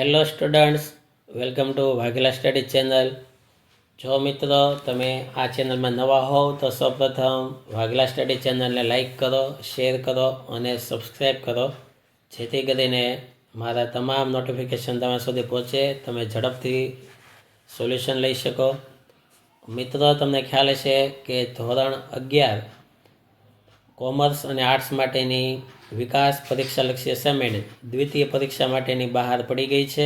Hello students, welcome to Vaghela study channel. જો મિત્રો તમે આ ચેનલમાં નવા હોવ તો સૌપ્રથમ વાઘેલા સ્ટડી ચેનલને લાઈક કરો, શેર કરો અને સબસ્ક્રાઈબ કરો, જેથી કરીને મારા તમામ નોટિફિકેશન તમારા સુધી પહોંચે, તમે ઝડપથી સોલ્યુશન લઈ શકો. મિત્રો, તમને ખ્યાલ હશે કે ધોરણ 11 કોમર્સ અને આર્ટ્સ માટેની વિકાસ પરીક્ષાલક્ષી અસાઇનમેન્ટ દ્વિતીય પરીક્ષા માટેની બહાર પડી ગઈ છે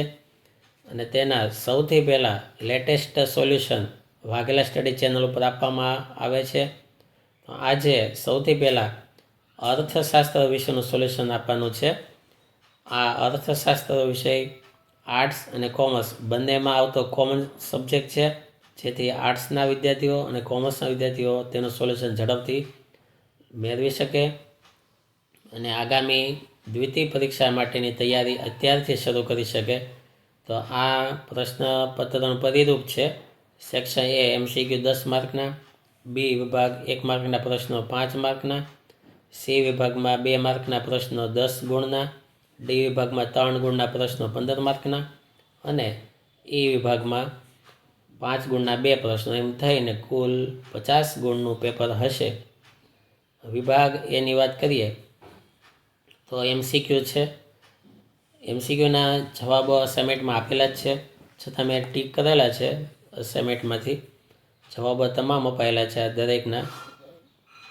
અને તેના સૌથી પહેલાં latest solution Vaghela study channel ઉપર આપવામાં આવે છે. તો આજે સૌથી પહેલાં અર્થશાસ્ત્ર વિષયનું સોલ્યુશન આપવાનું છે. આ અર્થશાસ્ત્ર વિષય આર્ટ્સ અને કોમર્સ બંનેમાં આવતો કોમન સબ્જેક્ટ છે, જેથી આર્ટ્સના વિદ્યાર્થીઓ અને કોમર્સના વિદ્યાર્થીઓ તેનું સોલ્યુશન ઝડપથી મેળવી શકે અને આગામી દ્વિતીય પરીક્ષા માટેની તૈયારી અત્યારથી શરૂ કરી શકે. તો આ પ્રશ્નપત્રનું પરિરૂપ છે. સેક્શન એ MCQ 10 માર્કના, બી વિભાગ 1 માર્કના પ્રશ્નો 5 માર્કના, સી વિભાગમાં 2 માર્કના પ્રશ્નો 10 ગુણના, ડી વિભાગમાં 3 ગુણના પ્રશ્નો 15 માર્કના અને ઈ વિભાગમાં 5 ગુણના 2 પ્રશ્નો, એમ થઈને કુલ 50 ગુણનું પેપર હશે. વિભાગ એની વાત કરીએ તો MCQ છે. MCQના જવાબો અસાઇનમેન્ટમાં આપેલા જ છે, છતાં મેં ટીક કરેલા છે. અસાઇનમેન્ટમાંથી જવાબો તમામ અપાયેલા છે. આ દરેકના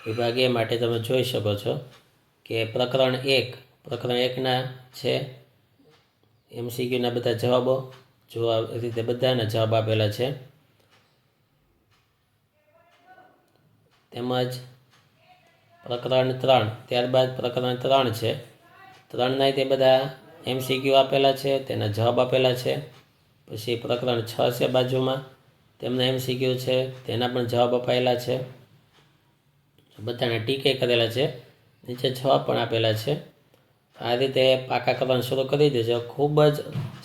વિભાગ એ માટે તમે જોઈ શકો છો કે પ્રકરણ 1ના છે MCQના બધા જવાબો, જો આ રીતે બધાના જવાબ આપેલા છે. તેમજ પ્રકરણ 3, ત્યારબાદ પ્રકરણ 3 છે. 3ના તે બધા MCQ આપેલા છે, તેના જવાબ આપેલા છે. પછી પ્રકરણ 6 છે બાજુમાં, તેમના MCQ છે, તેના પણ જવાબ અપાયેલા છે. બધાના ટીકે કરેલા છે, નીચે જવાબ પણ આપેલા છે. આ રીતે પાકા કરવાનું શરૂ કરી દેજો. ખૂબ જ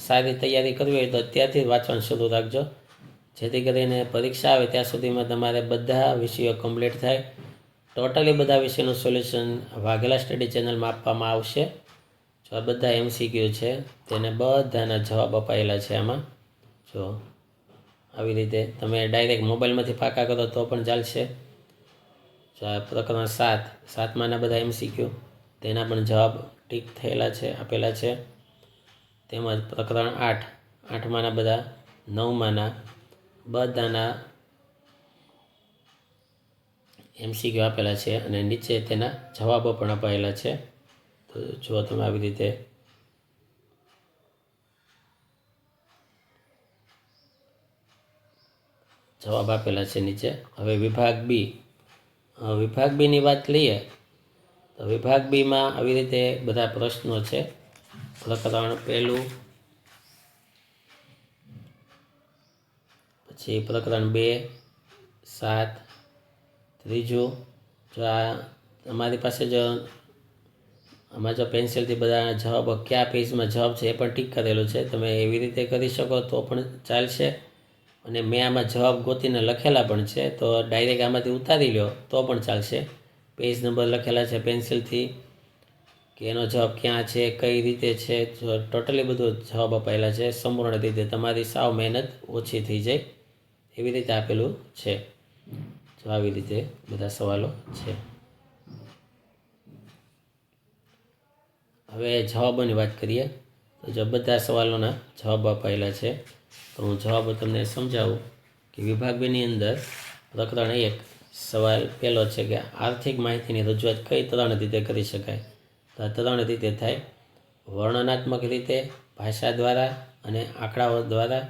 સારી તૈયારી કરવી હોય તો અત્યારથી વાંચવાનું શરૂ રાખજો, જેથી કરીને પરીક્ષા આવે ત્યાં સુધીમાં તમારે બધા વિષયો કમ્પ્લીટ થાય. ટોટલી બધા વિષયનું સોલ્યુશન વાઘેલા સ્ટડી ચેનલમાં આપવામાં આવશે. જો આ બધા MCQ છે, તેને બધાના જવાબ અપાયેલા છે. આમાં જો આવી રીતે તમે ડાયરેક્ટ મોબાઈલમાંથી પાકા કરો તો પણ ચાલશે. જો આ પ્રકરણ 7માના બધા MCQ, તેના પણ જવાબ ટીક થયેલા છે, આપેલા છે. તેમજ પ્રકરણ 8માના બધા, 9માના બધાના MCQ આપેલા છે અને નીચે તેના જવાબો પણ અપાયેલા છે. તો જો તમે આવી રીતે જવાબ આપેલા છે નીચે. હવે વિભાગ બીની વાત લઈએ તો વિભાગ બીમાં આવી રીતે બધા પ્રશ્નો છે. પ્રકરણ 1, પછી પ્રકરણ 2, 7, ત્રીજું. જો આ તમારી પાસે આમાં જો પેન્સિલથી બધા જવાબો કયા પેજમાં જવાબ છે એ પણ ટીક કરેલું છે. તમે એવી રીતે કરી શકો તો પણ ચાલશે, અને મેં આમાં જવાબ ગોતીને લખેલા પણ છે, તો ડાયરેક્ટ આમાંથી ઉતારી લો તો પણ ચાલશે. પેજ નંબર લખેલા છે પેન્સિલથી, કે એનો જવાબ ક્યાં છે, કઈ રીતે છે, ટોટલી બધું જવાબ અપાયેલા છે સંપૂર્ણ રીતે. તમારી સાવ મહેનત ઓછી થઈ જાય એવી રીતે આપેલું છે. જો આવી રીતે બધા સવાલો છે. હવે જવાબોની વાત કરીએ તો જો બધા સવાલોના જવાબ અપાયેલા છે, તો હું જવાબો તમને સમજાવું કે વિભાગ બેની અંદર પ્રકરણ 1 સવાલ પહેલો છે કે આર્થિક માહિતીની રજૂઆત કઈ 3 રીતે કરી શકાય. તો આ 3 રીતે થાય: વર્ણનાત્મક રીતે, ભાષા દ્વારા અને આંકડાઓ દ્વારા.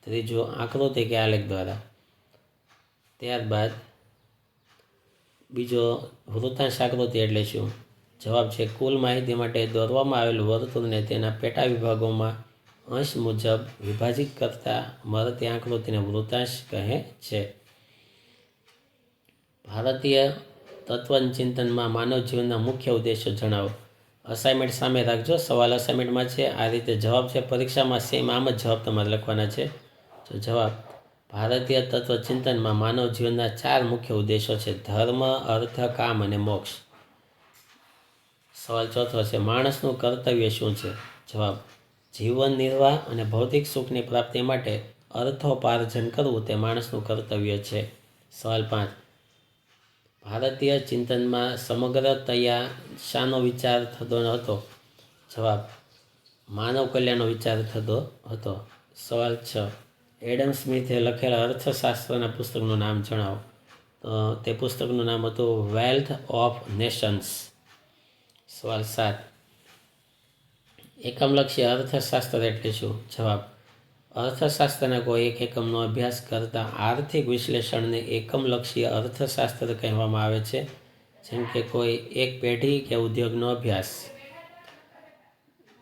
ત્રીજું આકૃતિ કે આલેખ દ્વારા. ત્યારબાદ બીજો વૃત્તાંશ આકૃતિ એટલે શું? જવાબ છે કુલ માહિતી માટે દોરવામાં આવેલું વર્તુળને તેના પેટા વિભાગોમાં અંશ મુજબ વિભાજિત કરતા મળતી આકૃતિને વૃત્તાંશ કહે છે. ભારતીય તત્વચિંતનમાં માનવ જીવનના મુખ્ય ઉદ્દેશો જણાવો. અસાઇનમેન્ટ સામે રાખજો, સવાલ અસાઇનમેન્ટમાં છે. આ રીતે જવાબ છે. પરીક્ષામાં સેમ આમ જ જવાબ તમારે લખવાના છે. તો જવાબ: ભારતીય તત્વચિંતનમાં માનવ જીવનના 4 મુખ્ય ઉદ્દેશો છે: ધર્મ, અર્થ, કામ અને મોક્ષ. સવાલ ચોથો છે માણસનું કર્તવ્ય શું છે? જવાબ: જીવન નિર્વાહ અને ભૌતિક સુખની પ્રાપ્તિ માટે અર્થોપાર્જન કરવું તે માણસનું કર્તવ્ય છે. સવાલ 5. ભારતીય ચિંતનમાં સમગ્રતયા શાનો વિચાર થતો હતો? જવાબ: માનવ કલ્યાણનો વિચાર થતો હતો. સવાલ 6. એડમ સ્મિથે લખેલા અર્થશાસ્ત્રના પુસ્તકનું નામ જણાવો. તો તે પુસ્તકનું નામ હતું વેલ્થ ઓફ નેશન્સ. સવાલ 7. એકમલક્ષી અર્થશાસ્ત્ર એટલે શું? જવાબ: અર્થશાસ્ત્રના કોઈ એક એકમનો અભ્યાસ કરતા આર્થિક વિશ્લેષણને એકમલક્ષી અર્થશાસ્ત્ર કહેવામાં આવે છે, જેમ કે કોઈ એક પેઢી કે ઉદ્યોગનો અભ્યાસ.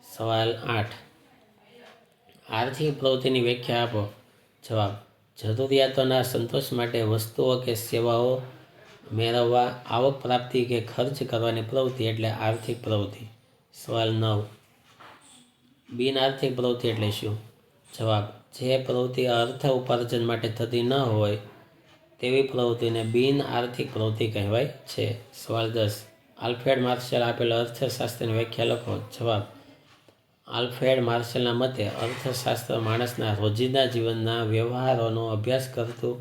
સવાલ 8. આર્થિક પ્રવૃત્તિની વ્યાખ્યા આપો. જવાબ: જરૂરિયાતોના સંતોષ માટે વસ્તુઓ કે સેવાઓ મેળવવા, આવક પ્રાપ્તિ કે ખર્ચ કરવાની પ્રવૃત્તિ એટલે આર્થિક પ્રવૃત્તિ. સવાલ 9. બિન આર્થિક પ્રવૃત્તિ એટલે શું? જવાબ: જે પ્રવૃત્તિ અર્થ ઉપાર્જન માટે થતી ન હોય તેવી પ્રવૃત્તિને બિન આર્થિક પ્રવૃત્તિ કહેવાય છે. સવાલ 10. આલ્ફ્રેડ માર્શલ આપેલ અર્થશાસ્ત્રની વ્યાખ્યા લખો. જવાબ: આલ્ફ્રેડ માર્શલના મતે અર્થશાસ્ત્ર માણસના રોજિંદા જીવનના વ્યવહારોનો અભ્યાસ કરતું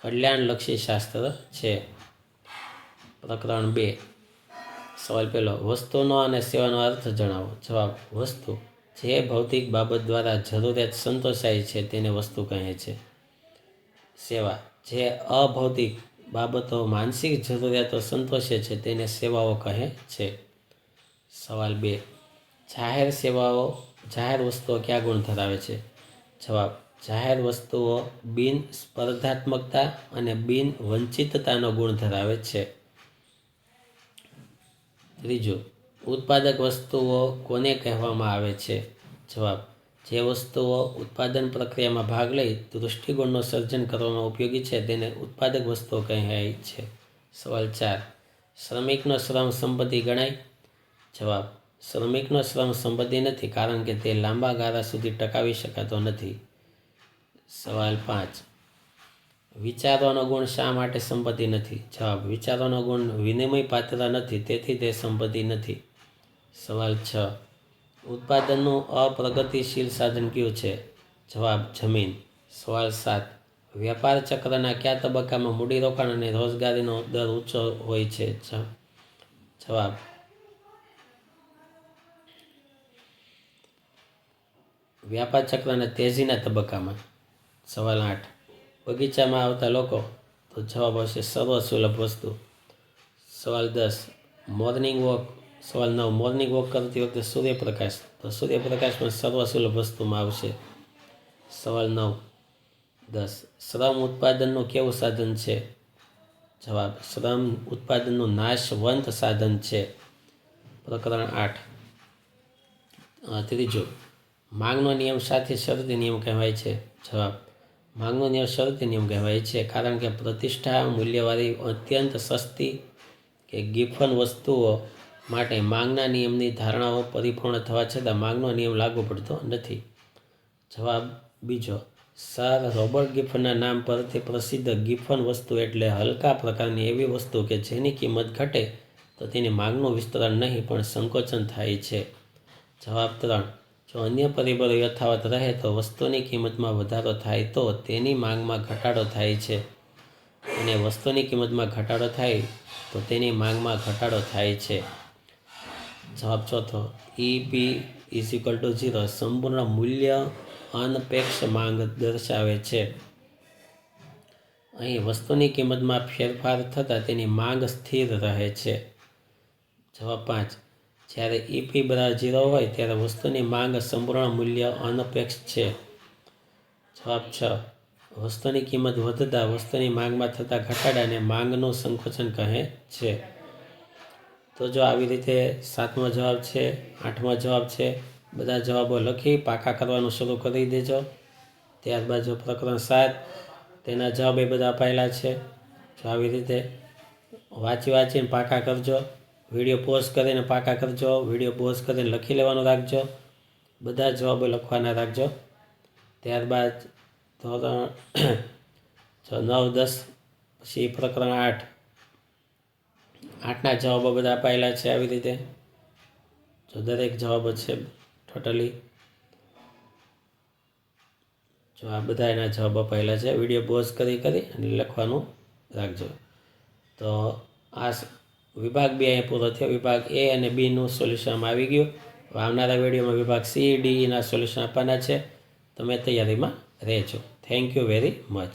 કલ્યાણલક્ષી શાસ્ત્ર છે. પ્રકરણ 2. સવાલ 1. વસ્તુનો અને સેવાનો અર્થ જણાવો. જવાબ: વસ્તુ જે ભૌતિક બાબત દ્વારા જરૂરિયાત સંતોષાય છે તેને વસ્તુ કહે છે. સેવા જે અભૌતિક બાબતો માનસિક જરૂરિયાતો સંતોષે છે તેને સેવાઓ કહે છે. સવાલ 2. જાહેર વસ્તુઓ કયા ગુણ ધરાવે છે? જવાબ: જાહેર વસ્તુઓ બિન સ્પર્ધાત્મકતા અને બિન વંચિતતાનો ગુણ ધરાવે છે. 3. ઉત્પાદક વસ્તુઓ કોને કહેવામાં આવે છે? જવાબ: જે વસ્તુઓ ઉત્પાદન પ્રક્રિયામાં ભાગ લઈ દૃષ્ટિકોણનું સર્જન કરવામાં ઉપયોગી છે તેને ઉત્પાદક વસ્તુઓ કહેવાય છે. સવાલ 4. શ્રમિકનો શ્રમ સંપત્તિ ગણાય? જવાબ: શ્રમિકનો શ્રમ સંપત્તિ નથી, કારણ કે તે લાંબા ગાળા સુધી ટકાવી શકાતો નથી. સવાલ 5. વિચારોનો ગુણ શા માટે સંપત્તિ નથી? જવાબ: વિચારોનો ગુણ વિનિમય પાત્ર નથી, તેથી તે સંપત્તિ નથી. સવાલ 6. ઉત્પાદનનું અપ્રગતિશીલ સાધન કયું છે? જવાબ: જમીન. સવાલ 7. વ્યાપાર ચક્રના કયા તબક્કામાં મૂડીરોકાણ અને રોજગારીનો દર ઊંચો હોય છે? જવાબ: વ્યાપાર ચક્રના તેજીના તબક્કામાં. સવાલ 8. બગીચામાં આવતા લોકો? તો જવાબ આવશે સર્વસુલભ વસ્તુ. સવાલ 10. Morning walk. સવાલ 9. મોર્નિંગ વોક કરતી વખતે સૂર્યપ્રકાશ? તો સૂર્યપ્રકાશમાં સર્વસુલભ વસ્તુમાં આવશે. સવાલ 9. 10. શ્રમ ઉત્પાદનનું કેવું સાધન છે? જવાબ: શ્રમ ઉત્પાદનનું નાશવંત સાધન છે. પ્રકરણ 8. 3. માંગનો નિયમ સાથે શરતી નિયમ કહેવાય છે? જવાબ: માંગનો નિયમ શરતી નિયમ કહેવાય છે, કારણ કે પ્રતિષ્ઠા મૂલ્યવાળી અત્યંત સસ્તી કે ગિફન વસ્તુઓ માટે માંગના નિયમની ધારણાઓ પરિપૂર્ણ થવા છતાં માંગનો નિયમ લાગુ પડતો નથી. જવાબ બીજો. સર રોબર્ટ ગિફનના નામ પરથી પ્રસિદ્ધ ગિફન વસ્તુ એટલે હલકા પ્રકારની એવી વસ્તુ કે જેની કિંમત ઘટે તો તેની માંગનું વિસ્તરણ નહીં પણ સંકોચન થાય છે. જવાબ 3. જો અન્ય પરિબળો યથાવત રહે તો વસ્તુની કિંમતમાં વધારો થાય તો તેની માંગમાં ઘટાડો થાય છે, અને વસ્તુની કિંમતમાં ઘટાડો થાય તો તેની માંગમાં ઘટાડો થાય છે. જવાબ 4. EP=0 સંપૂર્ણ મૂલ્ય અનપેક્ષ માંગ દર્શાવે છે. અહીં વસ્તુની કિંમતમાં ફેરફાર થતાં તેની માંગ સ્થિર રહે છે. જવાબ 5. જ્યારે EP=0 હોય ત્યારે વસ્તુની માંગ સંપૂર્ણ મૂલ્ય અનપેક્ષ છે. જવાબ 6. વસ્તુની કિંમત વધતા વસ્તુની માંગમાં થતા ઘટાડાને માંગનું સંકોચન કહે છે. તો જો આવી રીતે 7મો જવાબ છે, 8મો જવાબ છે, બધા જવાબો લખી પાકા કરવાનું શરૂ કરી દેજો. ત્યારબાદ જો પ્રકરણ 7 તેના જવાબ એ બધા અપાયેલા છે. જો આવી રીતે વાંચીને પાકા કરજો. વિડીયો પોઝ કરીને પાકા કરજો. વિડીયો પોઝ કરીને લખી લેવાનું રાખજો. બધા જવાબો લખવાના રાખજો. ત્યારબાદ ધોરણ 9, 10 પછી પ્રકરણ 8. 8ના જવાબો બધા અપાયેલા છે આવી રીતે. જો દરેક જવાબો છે ટોટલી જો આ બધા એના જવાબ અપાયેલા છે. વિડીયો પોઝ કરી અને લખવાનું રાખજો. તો આ વિભાગ 2 અહીંયા પૂરો થયો. વિભાગ A અને Bનું સોલ્યુશન આવી ગયું. આવનારા વિડીયોમાં વિભાગ C, D ના સોલ્યુશન આપવાના છે. તમે તૈયારીમાં રહેજો. Thank you very much.